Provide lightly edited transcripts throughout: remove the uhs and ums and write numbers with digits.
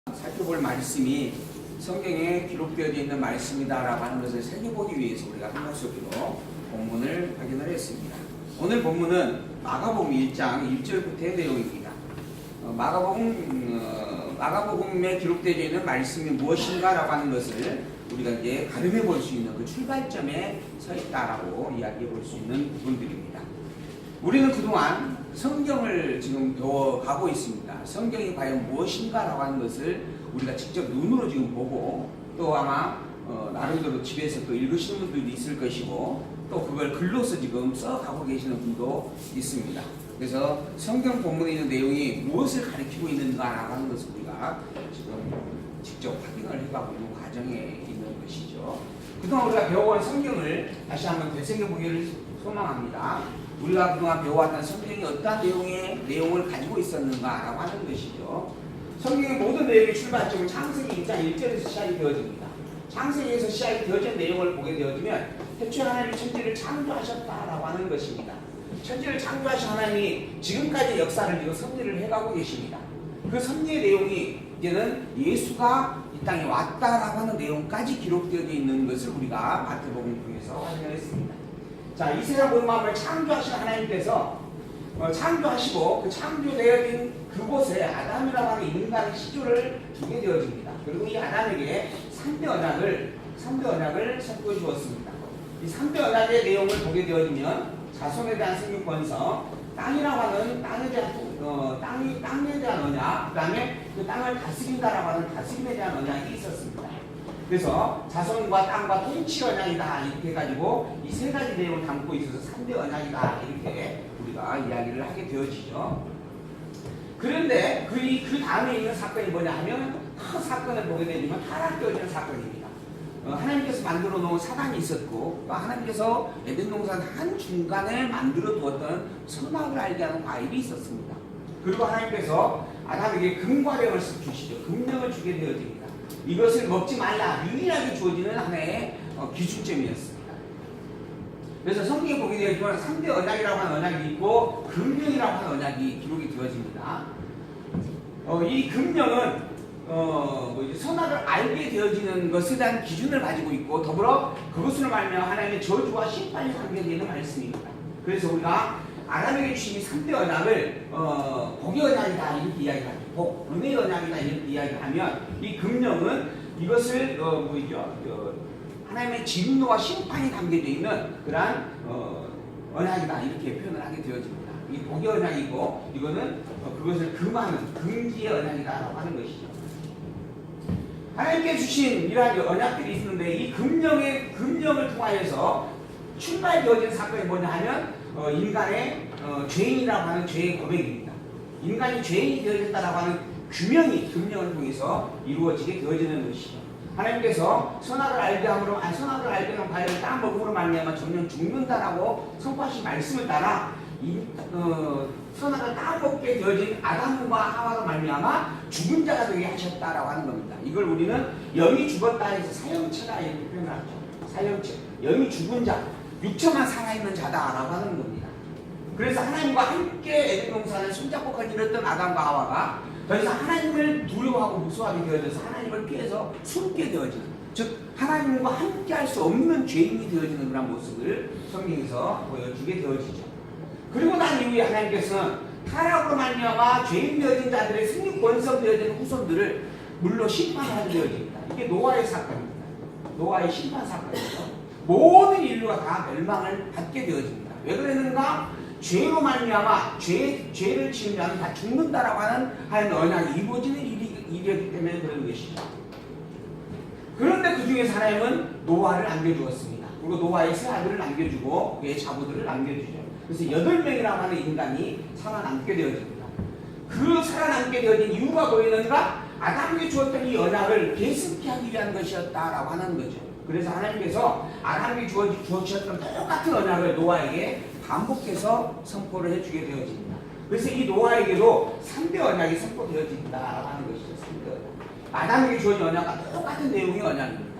살펴볼 말씀이 성경에 기록되어 있는 말씀이다라고 하는 것을 살펴보기 위해서 우리가 한목소리로 본문을 확인을 했습니다. 오늘 본문은 마가복음 1장 1절부터의 내용입니다. 마가복음에 기록되어 있는 말씀이 무엇인가라고 하는 것을 우리가 이제 가늠해 볼 수 있는 그 출발점에 서 있다라고 이야기해 볼 수 있는 부분들입니다. 우리는 그동안 성경을 지금 배워가고 있습니다. 성경이 과연 무엇인가라고 하는 것을 우리가 직접 눈으로 지금 보고 또 아마 나름대로 집에서 또 읽으시는 분들도 있을 것이고 또 그걸 글로서 지금 써가고 계시는 분도 있습니다. 그래서 성경 본문에 있는 내용이 무엇을 가리키고 있는가라고 하는 것을 우리가 지금 직접 확인을 해가고 있는 과정에 있는 것이죠. 그동안 우리가 배워온 성경을 다시 한번 되새겨보기를 소망합니다. 우리가 그동안 배워왔던 성경이 어떠한 내용을 가지고 있었는가라고 하는 것이죠. 성경의 모든 내용의 출발점은 창세기 1장 1절에서 시작이 되어집니다. 창세기에서 시작이 되어진 내용을 보게 되어지면 태초에 하나님이 천지를 창조하셨다라고 하는 것입니다. 천지를 창조하신 하나님이 지금까지 역사를 이거 섭리를 해가고 계십니다. 그 섭리의 내용이 이제는 예수가 이 땅에 왔다라고 하는 내용까지 기록되어 있는 것을 우리가 마태복음 통해서 확인을 했습니다. 자, 이 세상 모든 만물을 창조하신 하나님께서 창조하시고 그 창조되어진 그곳에 아담이라고 하는 인간의 시조를 두게 되어집니다. 그리고 이 아담에게 3대 언약을 선포해 주었습니다. 이 3대 언약의 내용을 보게 되어지면 자손에 대한 생육권성, 땅이라고 하는 땅에 대한 언약, 그 다음에 그 땅을 다스린다라고 하는 다스림에 대한 언약이 있었습니다. 그래서 자손과 땅과 통치 언약이다 이렇게 해가지고 이 세 가지 내용을 담고 있어서 3대 언약이다 이렇게 우리가 이야기를 하게 되어지죠. 그런데 그 다음에 있는 사건이 뭐냐 하면 큰 사건을 보게 되면 타락되어지는 사건입니다. 하나님께서 만들어 놓은 사단이 있었고 하나님께서 에덴 동산 한 중간에 만들어 두었던 선악을 알게 하는 과일이 있었습니다. 그리고 하나님께서 아담에게 금과령을 주시죠. 금령을 주게 되어집니다. 이것을 먹지 말라 유일하게 주어지는 하나의 기준점이었습니다. 그래서 성경에 보게 되지만 3대 언약이라고 하는 언약이 있고 금령이라고 하는 언약이 기록이 되어집니다. 이 금령은 선악을 알게 되어지는 것에 대한 기준을 가지고 있고 더불어 그것으로 말미암아 하나님의 저주와 심판이 담겨있는 말씀입니다. 그래서 우리가 아담에게 주신 이 3대 언약을 복의 언약이다 이렇게 이야기하고 은혜의 언약이다 이렇게 이야기하면 이 금령은 이것을 하나님의 진노와 심판이 담겨져 있는 그러한 언약이다 이렇게 표현을 하게 되어집니다. 이 복의 언약이고 이거는 그것을 금하는 금기의 언약이다라고 하는 것이죠. 하나님께 주신 이러한 언약들이 있는데 이 금령을 통하여서 출발되어진 사건이 뭐냐 하면 인간의 죄인이라고 하는 죄의 고백입니다. 인간이 죄인이 되어졌다라고 하는 규명이 금령을 통해서 이루어지게 되어지는 것이죠. 하나님께서 선악을 알게 하는 과일을 딱 먹음으로 말미암아 정령 죽는다라고 선포하신 말씀을 따라 선악을 딱 먹게 되어진 아담과 하와로 말미암아 죽은 자가 되게 하셨다라고 하는 겁니다. 이걸 우리는 영이 죽었다 해서 사형체다 이렇게 표현하죠. 사형체, 영이 죽은 자, 육체만 살아있는 자다라고 하는 겁니다. 그래서 하나님과 함께 에덴 동산을 손잡고 거닐었던 아담과 하와가 더 이상 하나님을 두려워하고 무서워하게 되어져서 하나님을 피해서 숨게 되어지는, 즉 하나님과 함께 할 수 없는 죄인이 되어지는 그런 모습을 성경에서 보여주게 되어지죠. 그리고 난 이후에 하나님께서는 타락으로 말미암아 죄인 되어진 자들의 승리 권성 되어지는 후손들을 물로 심판하게 되어집니다. 이게 노아의 사건입니다. 노아의 심판 사건이죠. 모든 인류가 다 멸망을 받게 되어집니다. 왜 그랬는가? 죄로 말미암아 죄를 지은 자는 다 죽는다라고 하는 언약이 이루어지는 일이었기 때문에 그런 것이죠. 그런데 그 중에서 하나님은 노아를 남겨주었습니다. 그리고 노아의 세 아들을 남겨주고 그의 자부들을 남겨주죠. 그래서 8명이라고 하는 인간이 살아남게 되어집니다. 그 살아남게 되어진 이유가 보이는가? 아담에게 주었던 이 언약을 계승케 하기 위한 것이었다라고 하는 거죠. 그래서 하나님께서 아담에게 주어주셨던 똑같은 언약을 노아에게 반복해서 선포를 해주게 되어집니다. 그래서 이 노아에게도 3대 언약이 선포되어진다라고 하는 것이죠. 3대 언약. 아담에게 주어진 언약과 똑같은 내용의 언약입니다.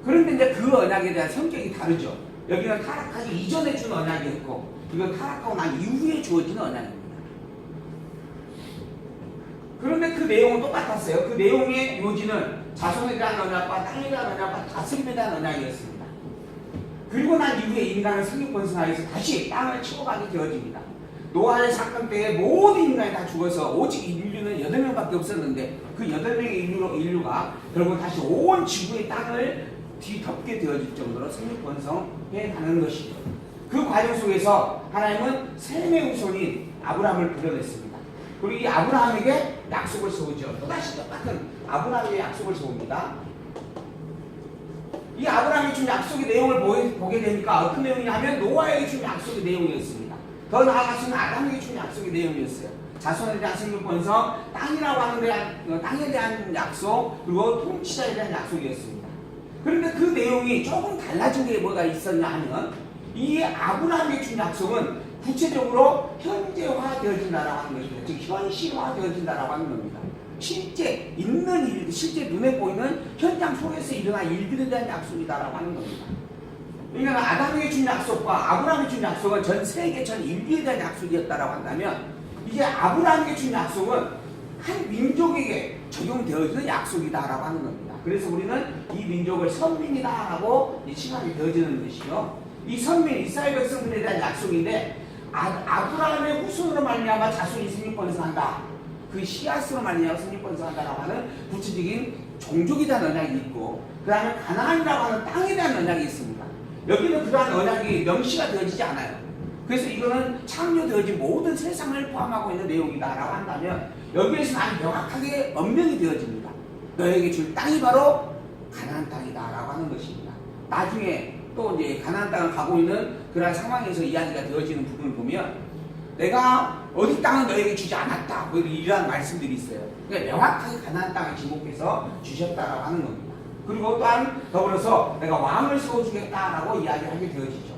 그런데 이제 그 언약에 대한 성격이 다르죠. 여기는 타락하기 이전에 준 언약이었고 이건 타락하고 난 이후에 주어진 언약입니다. 그런데 그 내용은 똑같았어요. 그 내용의 요지는 자손에 대한 언약과 땅에 대한 언약과 다스림에 대한 언약이었습니다. 그리고 난 이후에 인간은 성육번성하여서 다시 땅을 치고가게 되어집니다. 노아의 사건 때에 모든 인간이 다 죽어서 오직 인류는 8명밖에 없었는데 그 8명의 인류가 결국 다시 온 지구의 땅을 뒤덮게 되어질 정도로 성육번성해 가는 것이죠. 그 과정 속에서 하나님은 셈의 후손인 아브라함을 불러냈습니다. 그리고 이 아브라함에게 약속을 세우죠. 또다시 똑같은 아브라함의 약속을 세웁니다. 이 아브라함이 준 약속의 내용을 보게 되니까 어떤 내용이냐면 노아에게 준 약속의 내용이었습니다. 더 나아가서는 아담에게 준 약속의 내용이었어요. 자손에 대한 생육번성, 땅에 대한 약속, 그리고 통치자에 대한 약속이었습니다. 그런데 그 내용이 조금 달라진 게 뭐가 있었냐 하면 이 아브라함에게 준 약속은 구체적으로 현재화되어진다라고 하는 것입니다. 즉 현실화되어진다라고 하는 겁니다. 실제 있는 일, 실제 눈에 보이는 현장 속에서 일어난 일들에 대한 약속이다라고 하는 겁니다. 그러니까 아담에게 준 약속과 아브라함에게 준 약속은 전 세계 전 인류에 대한 약속이었다라고 한다면 이제 아브라함에게 준 약속은 한 민족에게 적용되어지는 약속이다라고 하는 겁니다. 그래서 우리는 이 민족을 선민이다라고 칭하게 되어지는 것이요. 이 선민 이스라엘 백성들에 대한 약속인데 아브라함의 후손으로 말미암아 자손이 생육번성한다. 그 씨앗으로 말미암아 생육번성한다라고 하는 구체적인 종족에 대한 언약이 있고 그 다음에 가나안이라고 하는 땅에 대한 언약이 있습니다. 여기는 그러한 언약이 명시가 되어지지 않아요. 그래서 이거는 창조되어진 모든 세상을 포함하고 있는 내용이다라고 한다면 여기에서는 아주 명확하게 언명이 되어집니다. 너에게 줄 땅이 바로 가나안 땅이다라고 하는 것입니다. 나중에 또 이제 가나안 땅을 가고 있는 그러한 상황에서 이야기가 되어지는 부분을 보면 내가 어디 땅은 너에게 주지 않았다 뭐 이러한 말씀들이 있어요. 그러니까 명확하게 가나안 땅을 지목해서 주셨다라고 하는 겁니다. 그리고 또한 더불어서 내가 왕을 세워주겠다라고 이야기하게 되어지죠.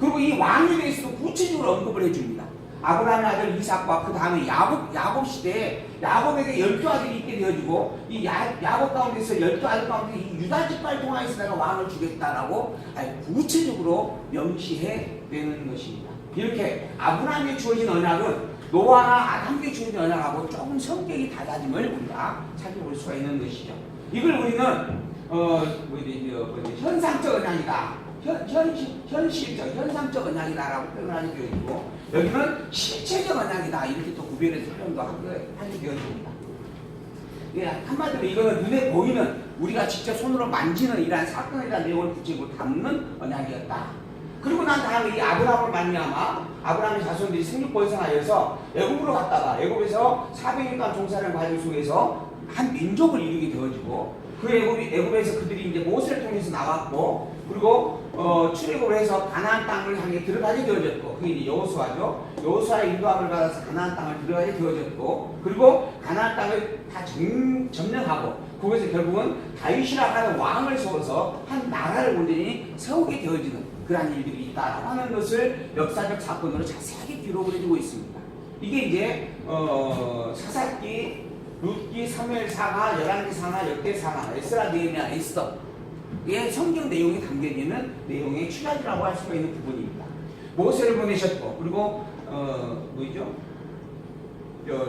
그리고 이 왕에 대해서도 구체적으로 언급을 해줍니다. 아브라함의 아들 이삭과 그 다음에 야곱 시대에 야곱에게 12아들이 있게 되어지고 이 야곱 가운데서 12아들 가운데 이 유다 지파를 통하여서 내가 왕을 주겠다라고 구체적으로 명시해 내는 것입니다. 이렇게 아브라함에게 주어진 언약은 노아나 아담에게 주어진 언약하고 조금 성격이 달라짐을 우리가 살펴볼 수가 있는 것이죠. 이걸 우리는 현상적 언약이다. 현실적, 현상적 언약이다라고 표현하게 되어 있고 여기는 실체적 언약이다 이렇게 또 구별해서 표현도 하게 되어집니다. 한마디로 이거는 눈에 보이는 우리가 직접 손으로 만지는 이러한 사건에 대한 내용을 구체적으로 담는 언약이었다. 그리고 난 다음에 이 아브라함을 만나마 아브라함의 자손들이 생육번성하여서 애굽으로 갔다가 애굽에서 400년간 종사하는 과정 속에서 한 민족을 이루게 되어지고 그 애굽에서 그들이 이제 모세를 통해서 나왔고 그리고 출애굽을 해서 가나안 땅을 향해 들어가게 되어졌고 그게 이제 여호수아죠. 여호수아의 인도함을 받아서 가나안 땅을 들어가게 되어졌고 그리고 가나안 땅을 다 점령하고 거기서 결국은 다윗이라고 하는 왕을 세워서 한 나라를 온전히 세우게 되어지는 그러한 일들이 있다라고 하는 것을 역사적 사건으로 자세하게 기록을 해주고 있습니다. 이게 이제 사사기, 룻기, 사무엘사가, 열왕기사나, 역대사나, 에스라, 느헤미야, 에스더 의 성경 내용이 담겨있는 내용의 추가지라고 할 수가 있는 부분입니다. 모세를 보내셨고 그리고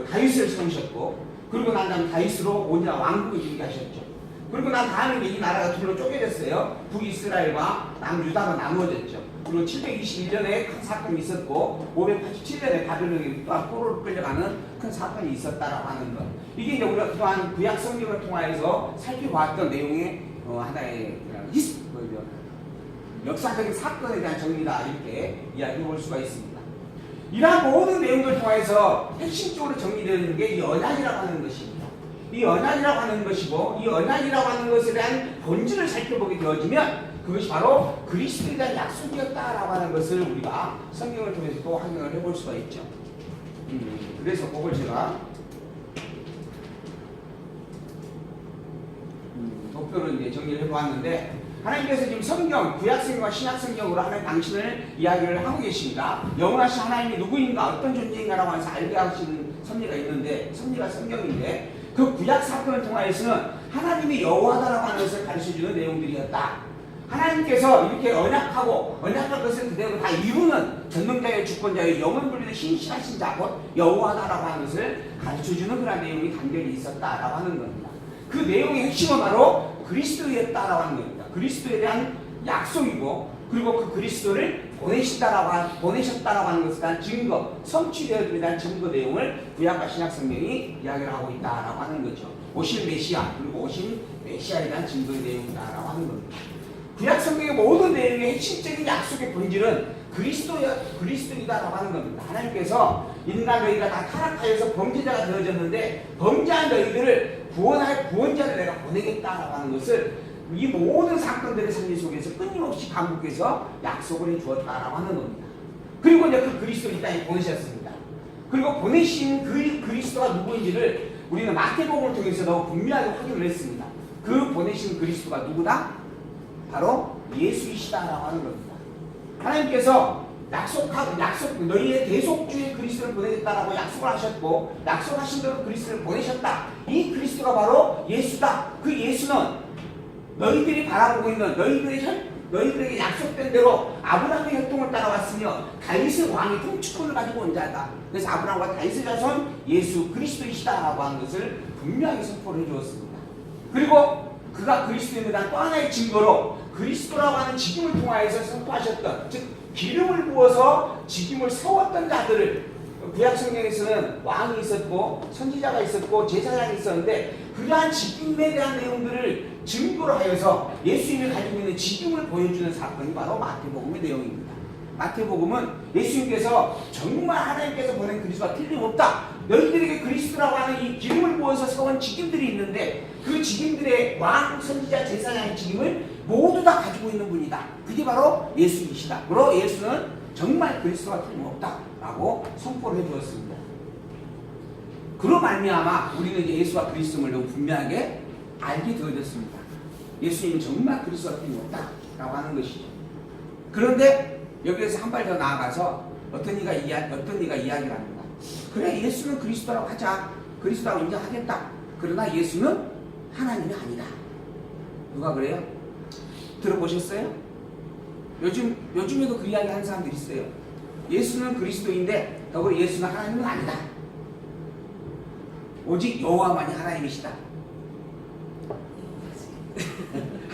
다윗을 세우셨고 그리고 난 다음에 다윗으로 온전한 왕국을 이루게 하셨죠. 그리고 난 다음에 이 나라가 둘로 쪼개졌어요. 북이스라엘과 남유다가 나누어졌죠. 그리고 721년에 큰 사건이 있었고 587년에 바벨론이 또한 포로로 끌려가는 큰 사건이 있었다라고 하는 것. 이게 이제 우리가 그동안 구약 성경을 통하여서 살펴봤던 내용의 하나의 역사적인 사건에 대한 정리다 이렇게 이야기해 볼 수가 있습니다. 이러한 모든 내용들 통해서 핵심적으로 정리되는 게 이 언약이라고 하는 것입니다. 이 언약이라고 하는 것이고 이 언약이라고 하는 것에 대한 본질을 살펴보게 되어지면 그것이 바로 그리스도에 대한 약속이었다라고 하는 것을 우리가 성경을 통해서 또 확인을 해볼 수가 있죠. 그래서 그걸 제가 목표를 이제 정리를 해보았는데 하나님께서 지금 성경, 구약성경과 신약성경으로 하나님 당신을 이야기를 하고 계십니다. 영원하신 하나님이 누구인가 어떤 존재인가라고 해서 알게 하시는 섭리가 있는데 섭리가 성경인데 그 구약 사건을 통하여서는 하나님이 여호와다라고 하는 것을 가르쳐주는 내용들이었다. 하나님께서 이렇게 언약할 것을 그대로 다 이루는 전능자의 주권자의 영원 불리는 신실하신 자 곧 여호와다라고 하는 것을 가르쳐주는 그런 내용이 간결히 있었다라고 하는 겁니다. 그 내용의 핵심은 바로 그리스도였다라고 하는 겁니다. 그리스도에 대한 약속이고 그리고 그 그리스도를 보내셨다라고 하는 것에 대한 증거, 성취되었음에 대한 증거 내용을 구약과 신약 성경이 이야기를 하고 있다라고 하는 거죠. 오실 메시아 그리고 오신 메시아에 대한 증거의 내용이다라고 하는 겁니다. 구약 성경의 모든 내용의 핵심적인 약속의 본질은 그리스도이다라고 하는 겁니다. 하나님께서 인간 너희가 다 타락하여서 범죄자가 되어졌는데 범죄한 너희들을 구원할 구원자를 내가 보내겠다라고 하는 것을 이 모든 사건들의 생리 속에서 끊임없이 반복해서 약속을 해주었다라고 하는 겁니다. 그리고 이제 그 그리스도를 이 땅에 보내셨습니다. 그리고 보내신 그 그리스도가 누구인지를 우리는 마태복음을 통해서 너무 분명하게 확인을 했습니다. 그 보내신 그리스도가 누구다? 바로 예수이시다라고 하는 겁니다. 하나님께서 너희의 대속주의 그리스도를 보내겠다라고 약속을 하셨고 약속하신 대로 그리스도를 보내셨다. 이 그리스도가 바로 예수다. 그 예수는 너희들이 바라보고 있는 너희들에게 약속된 대로 아브라함의 혈통을 따라왔으며 다윗의 왕의 통치권을 가지고 온 자다. 그래서 아브라함과 다윗의 자손 예수 그리스도이시다라고 하는 것을 분명히 선포를 해주었습니다. 그리고 그가 그리스도에 대한 또 하나의 증거로 그리스도라고 하는 직임을 통하여서 선포하셨던 즉 기름을 부어서 직임을 세웠던 자들을 구약 성경에서는 왕이 있었고 선지자가 있었고 제사장이 있었는데 그러한 직임에 대한 내용들을 증거로 하여서 예수님이 가지고 있는 직임을 보여주는 사건이 바로 마태복음의 내용입니다. 마태복음은 예수님께서 정말 하나님께서 보낸 그리스도가 틀림없다. 너희들에게 그리스도라고 하는 이 기름을 부어서 세운 직임들이 있는데 그 직임들의 왕, 선지자, 제사장의 직임을 모두 다 가지고 있는 분이다. 그게 바로 예수이시다. 그리고 예수는 정말 그리스도가 틀림없다라고 선포를 해주었습니다. 그로 말미암아 우리는 이제 예수와 그리스도를 너무 분명하게 알게 되어졌습니다. 예수님은 정말 그리스도가 틀림없다라고 하는 것이죠. 그런데 여기에서 한 발 더 나아가서 어떤 이가 이야기를 합니다. 그래 예수는 그리스도라고 하자. 그리스도라고 인정하겠다. 그러나 예수는 하나님이 아니다. 누가 그래요? 들어보셨어요? 요즘에도 그 이야기 하는 사람들이 있어요. 예수는 그리스도인데 더불어 예수는 하나님은 아니다. 오직 여호와만이 하나님이시다.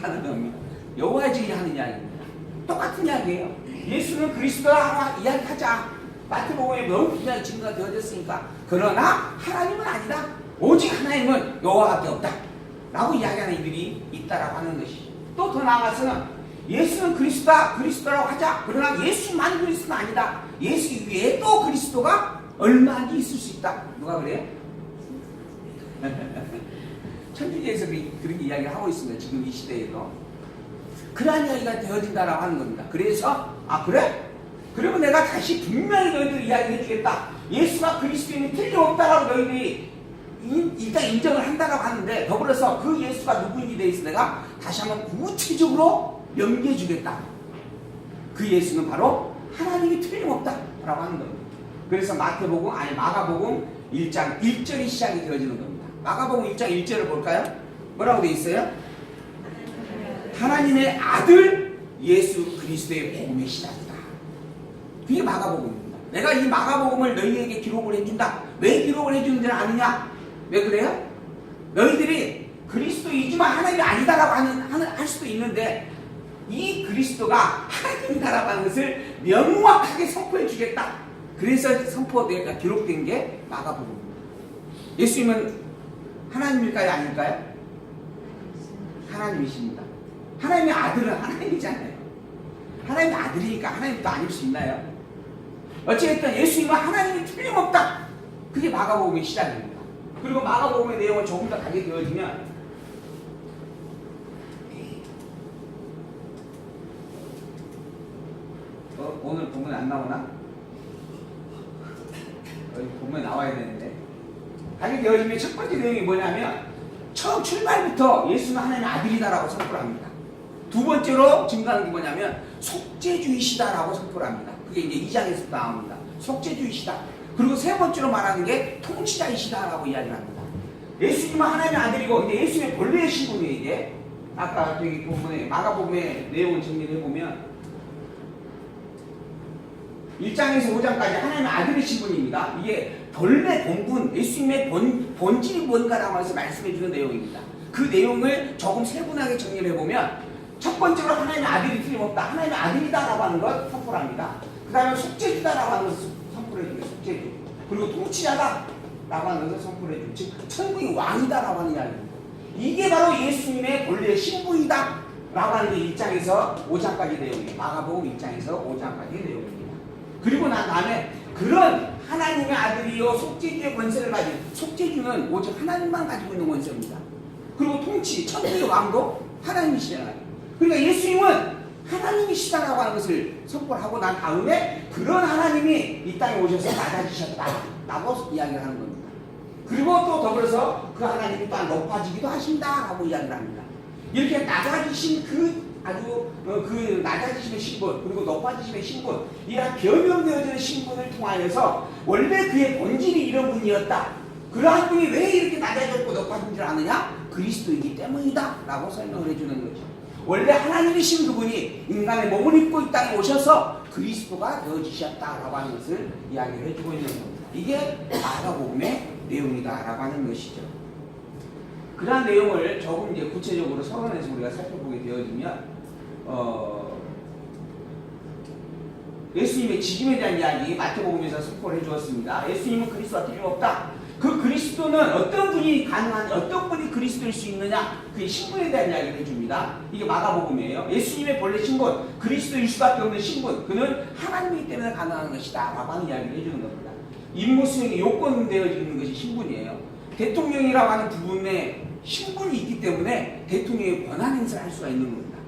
하는 겁니다. 여호와지 하는 이야기입니다. 똑같은 이야기예요. 예수는 그리스도라 이야기하자. 마태복음에 너무 분명히 증거가 되어졌으니까. 그러나 하나님은 아니다. 오직 하나님은 여호와밖에 없다. 라고 이야기하는 이들이 있다라고 하는 것이죠. 또 더 나아가서는 예수는 그리스도라고 하자. 그러나 예수만 그리스도는 아니다. 예수 위에 또 그리스도가 얼마나 있을 수 있다. 누가 그래요? 천주교에서 그렇게 이야기를 하고 있습니다. 지금 이 시대에도. 그러한 이야기가 되어진다라고 하는 겁니다. 그래서 그래? 그러면 내가 다시 분명히 너희들 이야기해 주겠다. 예수가 그리스도인이 틀림없다라고 너희들이 일단 인정을 한다라고 하는데 더불어서 그 예수가 누구인지 대해서 내가 다시 한번 구체적으로 명기해 주겠다. 그 예수는 바로 하나님이 틀림없다라고 하는 겁니다. 그래서 마가복음 1장 1절이 시작이 되어지는 겁니다. 마가복음 1장 1절을 볼까요? 뭐라고 되어 있어요? 하나님의 아들 예수 그리스도의 복음의 시작이다. 그게 마가복음입니다. 내가 이 마가복음을 너희에게 기록을 해준다. 왜 기록을 해주는지 아느냐? 왜 그래요? 너희들이 그리스도이지만 하나님이 아니다라고 할 수도 있는데 이 그리스도가 하나님이다라고 하는 것을 명확하게 선포해 주겠다. 그래서 선포되어 기록된 게 마가복음입니다. 예수님은 하나님일까요? 아닐까요? 하나님이십니다. 하나님의 아들은 하나님이잖아요. 하나님의 아들이니까 하나님도 아닐 수 있나요? 어찌됐든 예수님은 하나님이 틀림없다. 그게 마가복음의 시작입니다. 그리고 마가복음의 내용을 조금 더 가게 되어지면 오늘 본문 안 나오나? 본문에 나와야 되는데 가게 되어지면 첫 번째 내용이 뭐냐면 처음 출발부터 예수는 하나님의 아들이다라고 선포를 합니다. 두 번째로 증거하는 게 뭐냐면 속죄주이시다라고 선포를 합니다. 그게 이제 2장에서 나옵니다. 속죄주이시다. 그리고 세 번째로 말하는 게 통치자이시다라고 이야기를 합니다. 예수님은 하나님의 아들이고 이제 예수님의 본래의 신분이에요. 이게 아까 저기 본문에 마가복음의 내용을 정리를 해보면 1장에서 5장까지 하나님의 아들이신 분입니다. 이게 본래 본분, 예수님의 본질이 뭔가라고 해서 말씀해주는 내용입니다. 그 내용을 조금 세분하게 정리를 해보면 첫 번째로 하나님의 아들이 틀림없다. 하나님의 아들이다라고 하는 것 선포를 합니다. 그 다음에 속죄주다라고 하는 것을 선포를 해줍니다. 속죄주. 그리고 통치자다라고 하는 것을 선포를 해줍니다. 즉 천국의 왕이다라고 하는 이야기입니다. 이게 바로 예수님의 본래의 신분이다 라고 하는 게 1장에서 5장까지 내용이에요. 마가복음 1장에서 5장까지 내용입니다. 그리고 난 다음에 그런 하나님의 아들이요 속죄주의 권세를 가진, 속죄주는 오직 하나님만 가지고 있는 권세입니다. 그리고 통치, 천국의 왕도 하나님이시잖아요. 그러니까 예수님은 하나님이시다라고 하는 것을 선포를 하고 난 다음에 그런 하나님이 이 땅에 오셔서 낮아지셨다라고 이야기를 하는 겁니다. 그리고 또 더불어서 그 하나님이 또한 높아지기도 하신다라고 이야기를 합니다. 이렇게 낮아지신 그 낮아지심의 신분, 그리고 높아지심의 신분, 이런 변형되어지는 신분을 통하여서 원래 그의 본질이 이런 분이었다. 그러한 분이 왜 이렇게 낮아졌고 높아진 줄 아느냐? 그리스도이기 때문이다 라고 설명을 해주는 거죠. 원래 하나님이신 그분이 인간의 몸을 입고 이 땅에 오셔서 그리스도가 되어지셨다라고 하는 것을 이야기를 해주고 있는 겁니다. 이게 마가복음의 내용이다라고 하는 것이죠. 그러한 내용을 조금 이제 구체적으로 서론에서 우리가 살펴보게 되어지면 예수님의 지짐에 대한 이야기 마태복음에서 선포를 해주었습니다. 예수님은 그리스도가 틀림없다. 그 그리스도는 어떤 분이 가능한, 어떤 분이 그리스도일 수 있느냐, 그의 신분에 대한 이야기를 해줍니다. 이게 마가복음이에요. 예수님의 본래 신분, 그리스도일 수밖에 없는 신분, 그는 하나님이기 때문에 가능한 것이다 라고 하는 이야기를 해주는 겁니다. 임무 수행에 요건되어지는 것이 신분이에요. 대통령이라고 하는 부분에 신분이 있기 때문에 대통령의 권한 행사를 할 수가 있는 겁니다.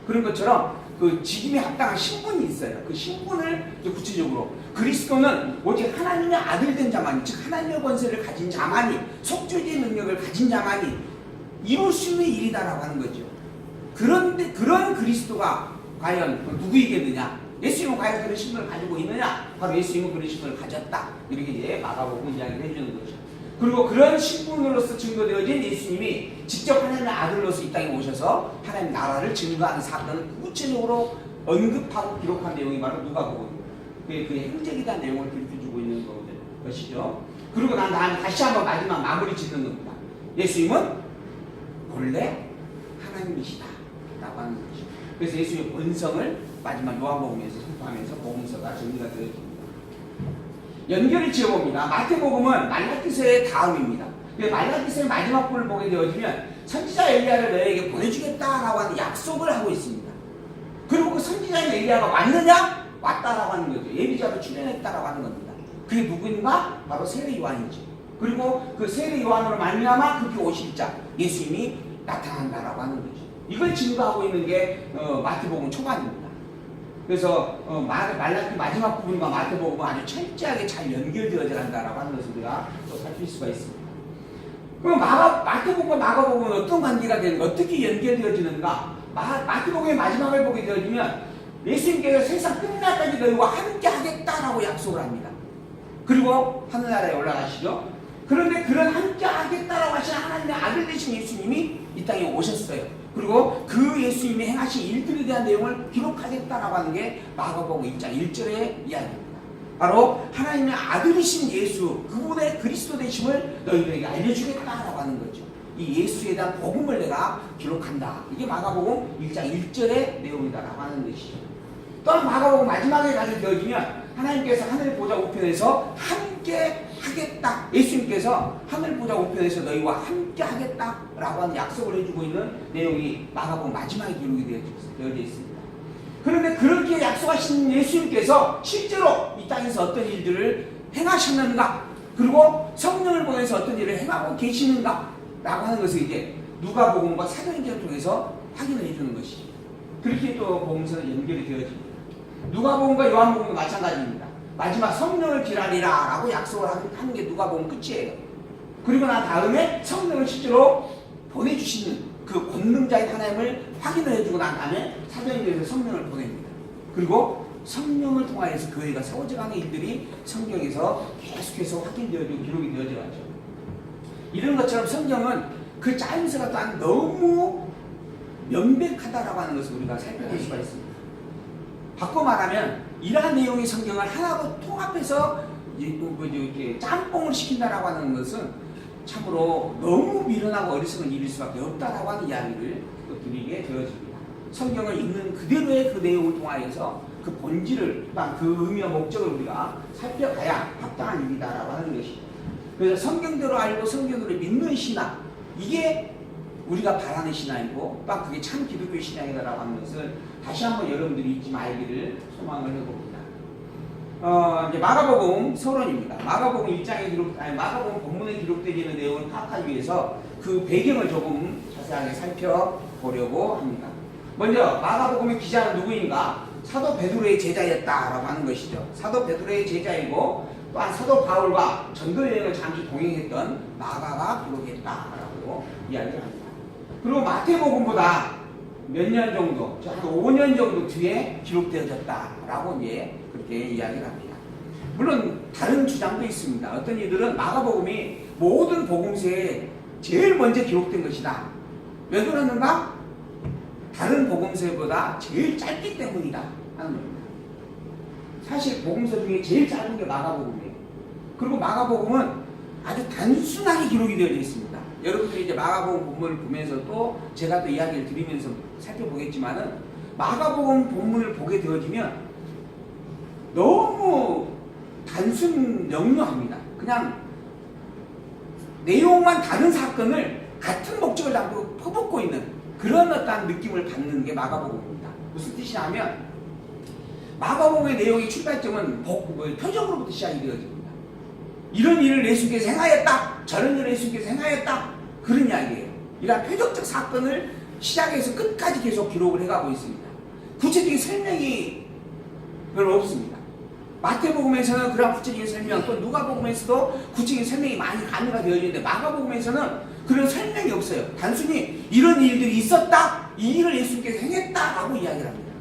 그런 것처럼 그 직임에 합당한 신분이 있어요. 그 신분을 구체적으로 그리스도는 오직 하나님의 아들 된 자만이, 즉 하나님의 권세를 가진 자만이, 속죄의 능력을 가진 자만이 이룰 수 있는 일이다라고 하는 거죠. 그런데 그런 그리스도가 과연 누구이겠느냐? 예수님은 과연 그런 신분을 가지고 있느냐? 바로 예수님은 그런 신분을 가졌다. 이렇게 이제 마가복음 이야기를 해주는 거죠. 그리고 그런 신분으로서 증거되어진 예수님이 직접 하나님의 아들로서 이 땅에 오셔서 하나님 나라를 증거하는 사건을 구체적으로 언급하고 기록한 내용이 바로 누가복음입니다. 그의 행적에 대한 내용을 들려주고 있는 것이죠. 그리고 난 다음에 다시 한번 마지막 마무리 짓는 겁니다. 예수님은 본래 하나님이시다 라고 하는 것이죠. 그래서 예수님의 본성을 마지막 요한복음에서 선포하면서 복음서가 정리가 되어집니다. 연결을 지어봅니다. 마태복음은 말라기서의 다음입니다. 말라기서의 마지막 부분을 보게 되어지면 선지자 엘리야를 너에게 보내주겠다라고 하는 약속을 하고 있습니다. 그리고 그 선지자인 엘리야가 왔느냐? 왔다라고 하는 거죠. 예비자로 출연했다라고 하는 겁니다. 그게 누구인가? 바로 세례 요한이죠. 그리고 그 세례 요한으로 말미암아 그 뒤 오실 자 예수님이 나타난다라고 하는 거죠. 이걸 증거하고 있는 게 마태복음 초반입니다. 그래서 말라기 마지막 부분과 마태복음은 아주 철저하게 잘 연결되어져 간다라고 하는 것을 우리가 또 살필 수가 있습니다. 그럼 마태복음과 마가복음은 어떤 관계가 되는가? 어떻게 연결되어지는가? 마태복음의 마지막을 보게 되어지면 예수님께서 세상 끝날까지 너희와 함께 하겠다라고 약속을 합니다. 그리고 하늘나라에 올라가시죠. 그런데 그런 함께 하겠다라고 하신 하나님의 아들 되신 예수님이 이 땅에 오셨어요. 그리고 그 예수님이 행하신 일들에 대한 내용을 기록하겠다라고 하는 게 마가복음 1장 1절의 이야기입니다. 바로 하나님의 아들이신 예수, 그분의 그리스도 되심을 너희들에게 알려주겠다라고 하는 거죠. 이 예수에 대한 복음을 내가 기록한다. 이게 마가복음 1장 1절의 내용이다라고 하는 것이죠. 또한 마가복음 마지막에 가게 되어지면 하나님께서 하늘 보좌 우편에서 함께 하겠다. 예수님께서 하늘 보좌 우편에서 너희와 함께 하겠다라고 하는 약속을 해주고 있는 내용이 마가복음 마지막에 기록이 되어져 있습니다. 그런데 그렇게 약속하신 예수님께서 실제로 이 땅에서 어떤 일들을 행하셨는가, 그리고 성령을 보내서 어떤 일을 행하고 계시는가 라고 하는 것을 이제 누가복음과 사도행전을 통해서 확인을 해주는 것이죠. 그렇게 또 복음서는 연결이 되어집니다. 누가복음과 요한복음도 마찬가지입니다. 마지막 성령을 기다리라 라고 약속을 하는 게 누가복음 끝이에요. 그리고 난 다음에 성령을 실제로 보내주시는 그 권능자인 하나님을 확인을 해주고 난 다음에 사도행전에서 성령을 보냅니다. 그리고 성령을 통하여서 교회가 세워져가는 일들이 성경에서 계속해서 확인되어지고 기록이 되어져 가죠. 이런 것처럼 성경은 그 짜임새가 또한 너무 명백하다라고 하는 것을 우리가 살펴볼 수가 있습니다. 바꿔 말하면 이러한 내용의 성경을 하나로 통합해서 이렇게 짬뽕을 시킨다라고 하는 것은 참으로 너무 미련하고 어리석은 일일 수밖에 없다라고 하는 이야기를 또 드리게 되어집니다. 성경을 읽는 그대로의 그 내용을 통하여서 그 본질을 또한 그 의미와 목적을 우리가 살펴가야 합당한 일이다라고 하는 것이죠. 그래서 성경대로 알고 성경대로 믿는 신앙, 이게 우리가 바라는 신앙이고 또한 그게 참 기독교 신앙이다라고 하는 것을 다시 한번 여러분들이 잊지 말기를 소망을 해봅니다. 이제 마가복음 서론입니다. 마가복음 1장에 마가복음 본문에 기록되어 있는 내용을 파악하기 위해서 그 배경을 조금 자세하게 살펴보려고 합니다. 먼저 마가복음의 기자는 누구인가? 사도 베드로의 제자였다라고 하는 것이죠. 사도 베드로의 제자이고 또한 사도 바울과 전도 여행을 잠시 동행했던 마가가 기록했다라고 이야기를 합니다. 그리고 마태복음보다 몇 년 정도, 한 5년 정도 뒤에 기록되어졌다라고 이제 그렇게 이야기를 합니다. 물론 다른 주장도 있습니다. 어떤 이들은 마가복음이 모든 복음서에 제일 먼저 기록된 것이다. 왜 그러는가? 다른 복음서보다 제일 짧기 때문이다 하는 겁니다. 사실 복음서 중에 제일 짧은 게 마가복음이에요. 그리고 마가복음은 아주 단순하게 기록이 되어 있습니다. 여러분들이 이제 마가복음 본문을 보면서 또 제가 또 이야기를 드리면서 살펴보겠지만은 마가복음 본문을 보게 되어지면 너무 단순 명료합니다. 그냥 내용만 다른 사건을 같은 목적을 담고 퍼붓고 있는 그런 어떤 느낌을 받는 게 마가복음입니다. 무슨 뜻이냐면 마가복음의 내용의 출발점은 표적으로부터 시작이 되어집니다. 이런 일을 예수께서 행하였다, 저런 일을 예수께서 행하였다, 그런 이야기예요. 이러한 표적적 사건을 시작해서 끝까지 계속 기록을 해가고 있습니다. 구체적인 설명이 별로 없습니다. 마태복음에서는 그런 구체적인 설명, 또 누가복음에서도 구체적인 설명이 많이 가미가 되어 있는데 마가복음에서는 그런 설명이 없어요. 단순히 이런 일들이 있었다, 이 일을 예수께서 행했다라고 이야기를 합니다.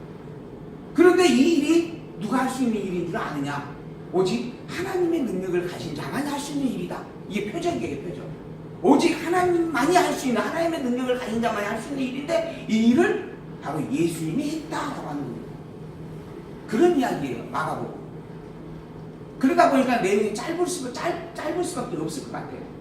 그런데 이 일이 누가 할 수 있는 일인 줄 아느냐? 오직 하나님의 능력을 가진 자만이 할 수 있는 일이다. 이게 표적이에요, 표적. 오직 하나님만이 할 수 있는, 하나님의 능력을 가진 자만이 할 수 있는 일인데 이 일을 바로 예수님이 했다라고 하는 겁니다. 그런 이야기예요, 마가복음. 그러다 보니까 내용이 짧을 수밖에 없을 것 같아요.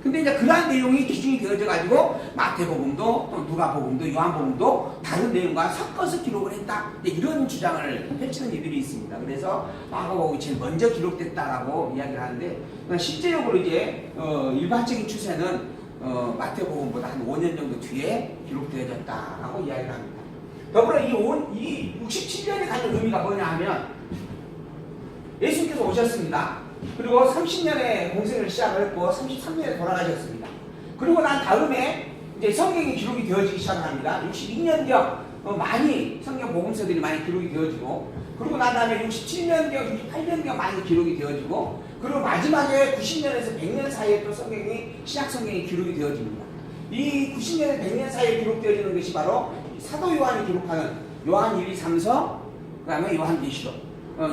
근데 이제 그러한 내용이 기준이 되어져 가지고 마태복음도 또 누가복음도 요한복음도 다른 내용과 섞어서 기록을 했다, 이런 주장을 펼치는 이들이 있습니다. 그래서 마가복음이 제일 먼저 기록됐다라고 이야기를 하는데 실제적으로 이제 일반적인 추세는 마태복음보다 한 5년 정도 뒤에 기록되어졌다라고 이야기를 합니다. 더불어 이 67년이 가진 의미가 뭐냐 하면 예수님께서 오셨습니다. 그리고 30년의 공생을 시작을 했고 33년에 돌아가셨습니다. 그리고 난 다음에 이제 성경이 기록이 되어지기 시작합니다. 62년경 많이 성경 복음서들이 많이 기록이 되어지고, 그리고 난 다음에 67년경, 68년경 많이 기록이 되어지고, 그리고 마지막에 90년에서 100년 사이에 또 신약 성경이 기록이 되어집니다. 이 90년에서 100년 사이에 기록되어지는 것이 바로 사도 요한이 기록하는 요한 1, 2, 3서, 그 다음에 요한 계시록,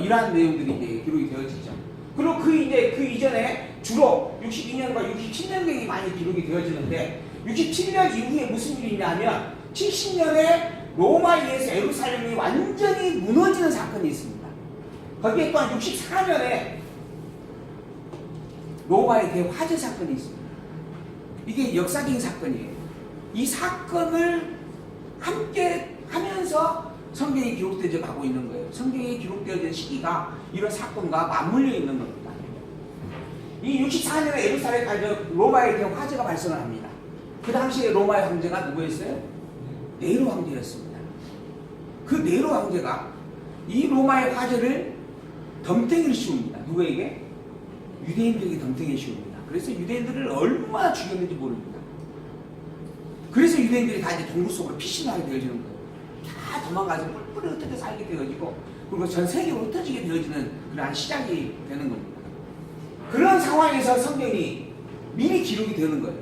이러한 내용들이 이제 기록이 되어지죠. 그리고 그 이전에 주로 62년과 67년경이 많이 기록이 되어지는데 67년 이후에 무슨 일이 있냐면 70년에 로마에 의해서 예루살렘이 완전히 무너지는 사건이 있습니다. 거기에 또한 64년에 로마의 대화재 사건이 있습니다. 이게 역사적인 사건이에요. 이 사건을 함께 하면서 성경이 기록되어 가고 있는 거예요. 성경이 기록되어진 시기가 이런 사건과 맞물려 있는 겁니다. 이 64년에 예루살렘 로마에 대한 화재가 발생을 합니다. 그 당시에 로마의 황제가 누구였어요? 네로 황제였습니다. 그 네로 황제가 이 로마의 화재를 덤탱이를 씌웁니다. 누구에게? 유대인들에게 덤탱이를 씌웁니다. 그래서 유대인들을 얼마나 죽였는지 모릅니다. 그래서 유대인들이 다 이제 동굴 속으로 피신하게 되어지는 거예요. 다 도망가서 뿔뿔이 흩어져 살게 되어지고, 그리고 전 세계로 흩어지게 되어지는 그러한 시작이 되는 겁니다. 그런 상황에서 성경이 미리 기록이 되는 거예요.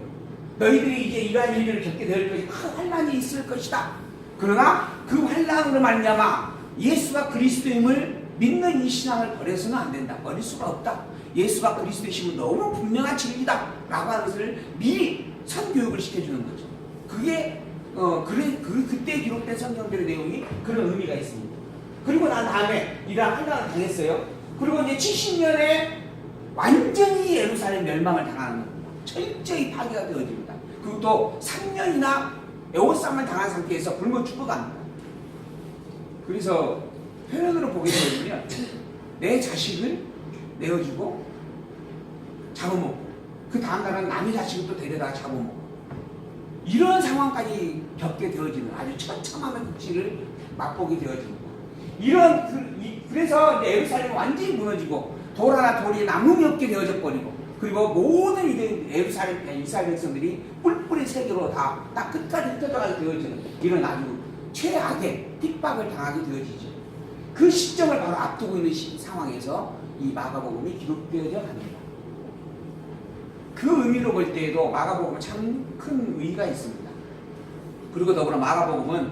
너희들이 이제 이러한 일들을 겪게 될 것이 큰 환난이 있을 것이다. 그러나 그 환난으로 말미암아 예수가 그리스도임을 믿는 이 신앙을 버려서는 안 된다. 버릴 수가 없다. 예수가 그리스도이심은 너무 분명한 진리다 라고 하는 것을 미리 선교육을 시켜주는 거죠. 그게 그때 기록된 성경들의 내용이 그런 의미가 있습니다. 그리고 난 다음에 이란 한강을 당했어요. 그리고 이제 70년에 완전히 예루살렘 멸망을 당하는 겁니다. 철저히 파괴가 되어집니다. 그리고 또 3년이나 애워싸움을 당한 상태에서 굶어 죽어갑니다. 그래서 표현으로 보게 되면 내 자식을 내어주고 잡아먹고 그 다음 날은 남의 자식을 또 데려다 잡아먹고 이런 상황까지 겪게 되어지는 아주 처참한 극치를 맛보게 되어집니다. 그래서 이제 예루살렘이 완전히 무너지고 돌 하나 돌이 남음이 없게 되어져 버리고 그리고 모든 이스라엘 백성들이 뿔뿔이 세계로 다 끝까지 흩어져가게 되어지는 이런 아주 최악의 핍박을 당하게 되어지죠. 그 시점을 바로 앞두고 있는 상황에서 이 마가복음이 기록되어져 갑니다. 그 의미로 볼 때에도 마가복음은 참 큰 의의가 있습니다. 그리고 더불어 마가복음은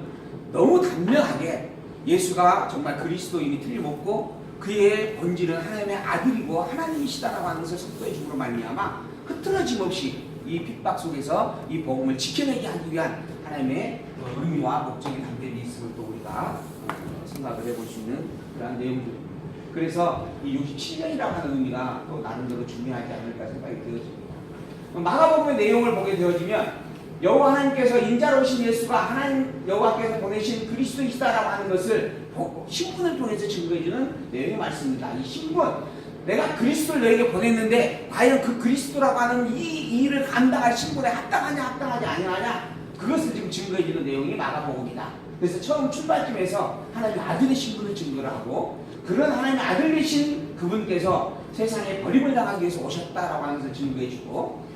너무 단명하게 예수가 정말 그리스도인이 틀림없고 그의 본질은 하나님의 아들이고 하나님이시다라고 하는 것을 선포해 주므로 말미암아 흐트러짐 없이 이 핍박 속에서 이 복음을 지켜내게 하기 위한 하나님의 의미와 목적이 담겨져 있음을 또 우리가 생각을 해볼 수 있는 그런 내용들입니다. 그래서 이 67년이라고 하는 의미가 또 나름대로 중요하지 않을까 생각이 되어집니다. 마가복음의 내용을 보게 되어지면 여호와 하나님께서 인자로우신 예수가 하나님 여호와께서 보내신 그리스도이시다라고 하는 것을 신분을 통해서 증거해주는 내용의 말씀입니다. 이 신분, 내가 그리스도를 너에게 보냈는데 과연 그 그리스도라고 하는 이 일을 감당할 신분에 합당하지 아니하냐 그것을 지금 증거해주는 내용이 마가복음이다. 그래서 처음 출발점에서 하나님의 아들의 신분을 증거를 하고 그런 하나님의 아들이신 그분께서 세상에 버림을 당하기 위해서 오셨다라고 하는 것을 증거해주고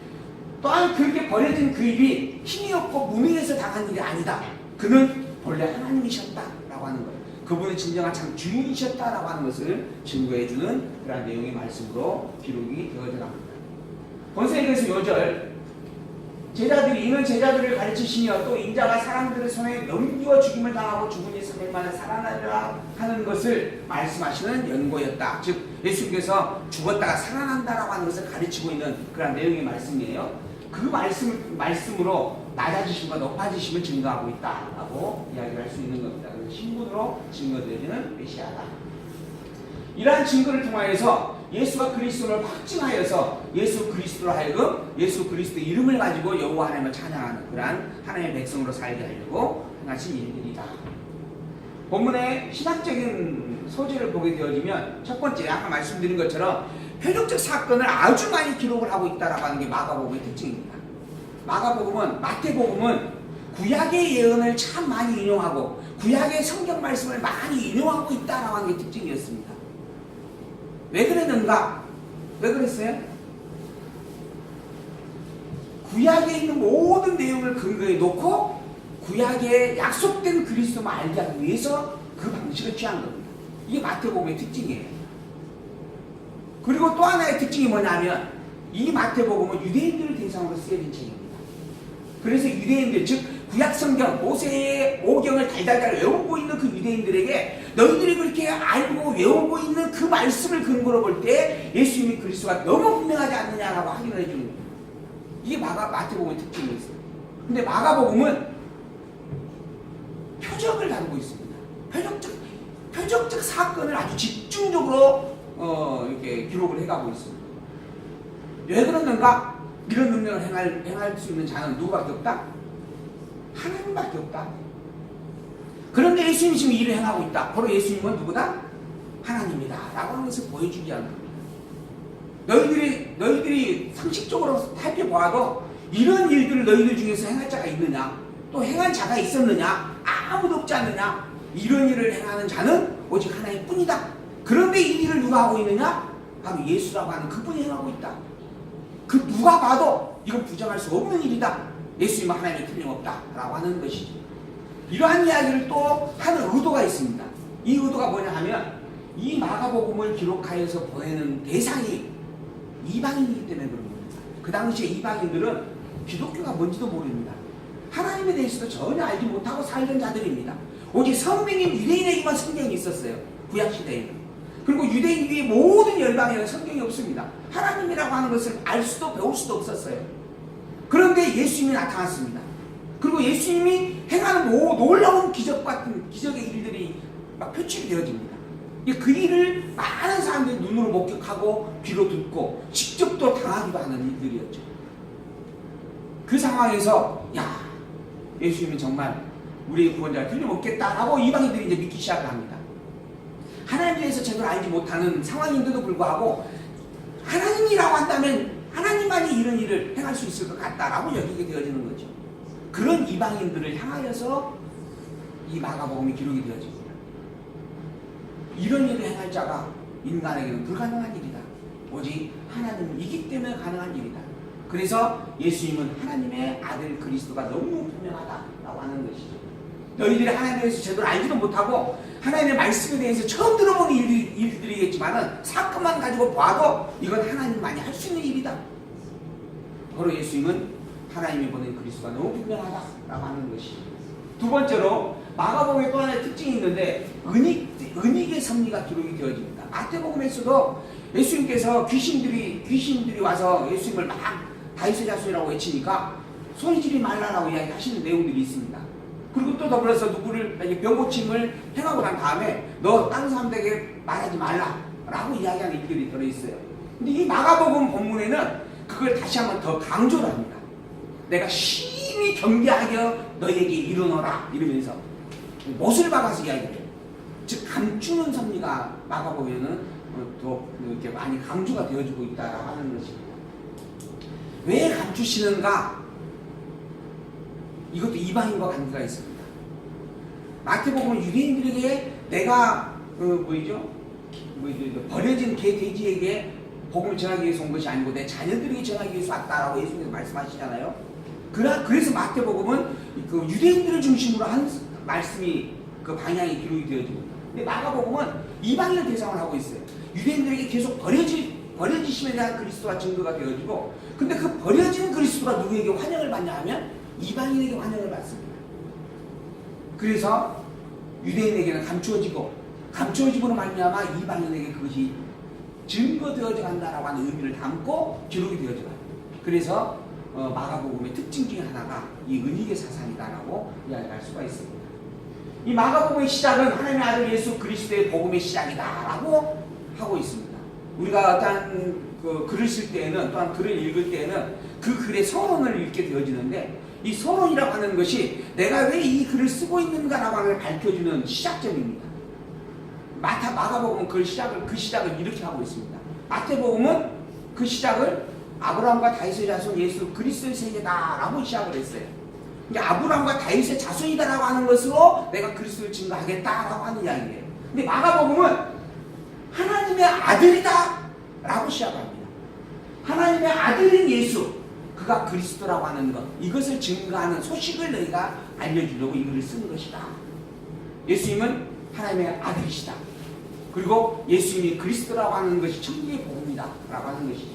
또한 그렇게 버려진 그 일이 힘이 없고 무능해서 당한 일이 아니다. 그는 본래 하나님이셨다라고 하는 것. 그분은 진정한 참 주인이셨다라고 하는 것을 증거해주는 그런 내용의 말씀으로 기록이 되어져 갑니다. 본서에 그래서 요절 제자들이 이는 제자들을 가르치시며 또 인자가 사람들의 손에 넘기워 죽임을 당하고 죽은 이 300만을 살아나리라 하는 것을 말씀하시는 연고였다. 즉 예수님께서 죽었다가 살아난다라고 하는 것을 가르치고 있는 그런 내용의 말씀이에요. 그 말씀으로 낮아지심과 높아지심을 증거하고 있다라고 이야기를 할 수 있는 겁니다. 그래서 신분으로 증거되어지는 메시아다. 이러한 증거를 통하여서 예수가 그리스도를 확증하여서 예수 그리스도로 하여금 예수 그리스도 이름을 가지고 여호와 하나님을 찬양하는 그러한 하나님의 백성으로 살게 하려고 행하신 일들이다. 본문의 신학적인 소재를 보게 되어지면 첫 번째 아까 말씀드린 것처럼 표적적 사건을 아주 많이 기록을 하고 있다라고 하는 게 마가복음의 특징입니다. 마태복음은 구약의 예언을 참 많이 인용하고 구약의 성경 말씀을 많이 인용하고 있다라고 하는 게 특징이었습니다. 왜 그랬는가? 왜 그랬어요? 구약에 있는 모든 내용을 근거에 놓고 구약에 약속된 그리스도만 알게 하기 위해서 그 방식을 취한 겁니다. 이게 마태복음의 특징이에요. 그리고 또 하나의 특징이 뭐냐면 이 마태복음은 유대인들을 대상으로 쓰여진 책입니다. 그래서 유대인들 즉 구약성경 모세의 오경을 달달달 외우고 있는 그 유대인들에게 너희들이 그렇게 알고 외우고 있는 그 말씀을 근거로 볼 때 예수님이 그리스도가 너무 분명하지 않느냐라고 확인을 해주는 거예요. 이게 마태복음의 특징이 있어요. 근데 마가복음은 표적을 다루고 있습니다. 표적적 사건을 아주 집중적으로 이렇게 기록을 해가고 있습니다. 왜 그러는가? 이런 능력을 행할 수 있는 자는 누구밖에 없다? 하나님밖에 없다. 그런데 예수님이 지금 일을 행하고 있다. 바로 예수님은 누구다? 하나님이다. 라고 하는 것을 보여주지 않는 겁니다. 너희들이 상식적으로 살펴보아도 이런 일들을 너희들 중에서 행할 자가 있느냐? 또 행한 자가 있었느냐? 아무도 없지 않느냐? 이런 일을 행하는 자는 오직 하나님 뿐이다. 그런데 이 일을 누가 하고 있느냐? 바로 예수라고 하는 그분이 행하고 있다. 그 누가 봐도 이건 부정할 수 없는 일이다. 예수님은 하나님이 틀림없다. 라고 하는 것이죠. 이러한 이야기를 또 하는 의도가 있습니다. 이 의도가 뭐냐 하면 이 마가복음을 기록하여서 보내는 대상이 이방인이기 때문에 그런 겁니다. 그 당시에 이방인들은 기독교가 뭔지도 모릅니다. 하나님에 대해서도 전혀 알지 못하고 살던 자들입니다. 오직 선민인 유대인에게만 성경이 있었어요. 구약시대에는. 그리고 유대인 위에 모든 열방에는 성경이 없습니다. 하나님이라고 하는 것을 알 수도 배울 수도 없었어요. 그런데 예수님이 나타났습니다. 그리고 예수님이 행하는 놀라운 기적 같은 기적의 일들이 막 표출이 되어집니다. 그 일을 많은 사람들이 눈으로 목격하고 귀로 듣고 직접 또 당하기도 하는 일들이었죠. 그 상황에서 예수님은 정말 우리의 구원자가 틀림없겠다라고 이방인들이 이제 믿기 시작을 합니다. 하나님에 대해서 제대로 알지 못하는 상황인데도 불구하고 하나님이라고 한다면 하나님만이 이런 일을 행할 수 있을 것 같다라고 여기게 되어지는 거죠. 그런 이방인들을 향하여서 이 마가복음이 기록이 되어집니다. 이런 일을 행할 자가 인간에게는 불가능한 일이다. 오직 하나님이기 때문에 가능한 일이다. 그래서 예수님은 하나님의 아들 그리스도가 너무 분명하다라고 하는 것이죠. 너희들이 하나님에 대해서 제대로 알지도 못하고 하나님의 말씀에 대해서 처음 들어보는 일들이겠지만은 사건만 가지고 봐도 이건 하나님만이 할 수 있는 일이다. 바로 예수님은 하나님이 보낸 그리스도가 너무 분명하다라고 하는 것이죠. 두 번째로 마가복음에 또 하나의 특징이 있는데 은익의 섭리가 기록이 되어집니다. 마태복음에서도 예수님께서 귀신들이 와서 예수님을 막 다윗의 자손이라고 외치니까 소리지르지 말라라고 이야기하시는 내용들이 있습니다. 그리고 또 더불어서 누구를 병고침을 행하고 난 다음에 너 다른 사람들에게 말하지 말라라고 이야기하는 일들이 들어있어요. 근데 이 마가복음 본문에는 그걸 다시 한번 더 강조를 합니다. 내가 심히 경계하여 너에게 이르노라 이러면서 못을 박아서 이야기해요. 즉 감추는 섭리가 마가복음에는 더 이렇게 많이 강조가 되어지고 있다라고 하는 것입니다. 왜 감추시는가? 이것도 이방인과 관계가 있습니다. 마태복음은 유대인들에게 내가 버려진 개 돼지에게 복음을 전하기 위해서 온 것이 아니고 내 자녀들에게 전하기 위해서 왔다라고 예수님께서 말씀하시잖아요. 그래서 마태복음은 그 유대인들을 중심으로 한 말씀이 그 방향이 기록이 되어집니다. 근데 마가복음은 이방인을 대상으로 하고 있어요. 유대인들에게 계속 버려지심에 대한 그리스도가 증거가 되어지고, 근데 그 버려진 그리스도가 누구에게 환영을 받냐 하면 이방인에게 환영을 받습니다. 그래서 유대인에게는 감추어지고로 말미암아 이방인에게 그것이 증거되어져 간다라고 하는 의미를 담고 기록이 되어져 가요. 그래서 마가복음의 특징 중에 하나가 이 은익의 사상이다라고 이야기할 수가 있습니다. 이 마가복음의 시작은 하나님의 아들 예수 그리스도의 복음의 시작이다라고 하고 있습니다. 우리가 어떤 글을 쓸 때에는, 또한 글을 읽을 때에는 그 글의 서론을 읽게 되어지는데, 이 서론이라고 하는 것이 내가 왜 이 글을 쓰고 있는가라고 하는 걸 밝혀주는 시작점입니다. 마가복음은 그 시작을 이렇게 하고 있습니다. 마태복음은 그 시작을 아브라함과 다윗의 자손 예수 그리스도의 세계다라고 시작을 했어요. 그러니까 아브라함과 다윗의 자손이다라고 하는 것으로 내가 그리스도를 증거하겠다라고 하는 이야기예요. 근데 마가복음은 하나님의 아들이다라고 시작합니다. 하나님의 아들인 예수, 그가 그리스도라고 하는 것, 이것을 증거하는 소식을 너희가 알려주려고 이 글을 쓴 것이다. 예수님은 하나님의 아들이시다. 그리고 예수님이 그리스도라고 하는 것이 천국의 복음이다 라고 하는 것이죠.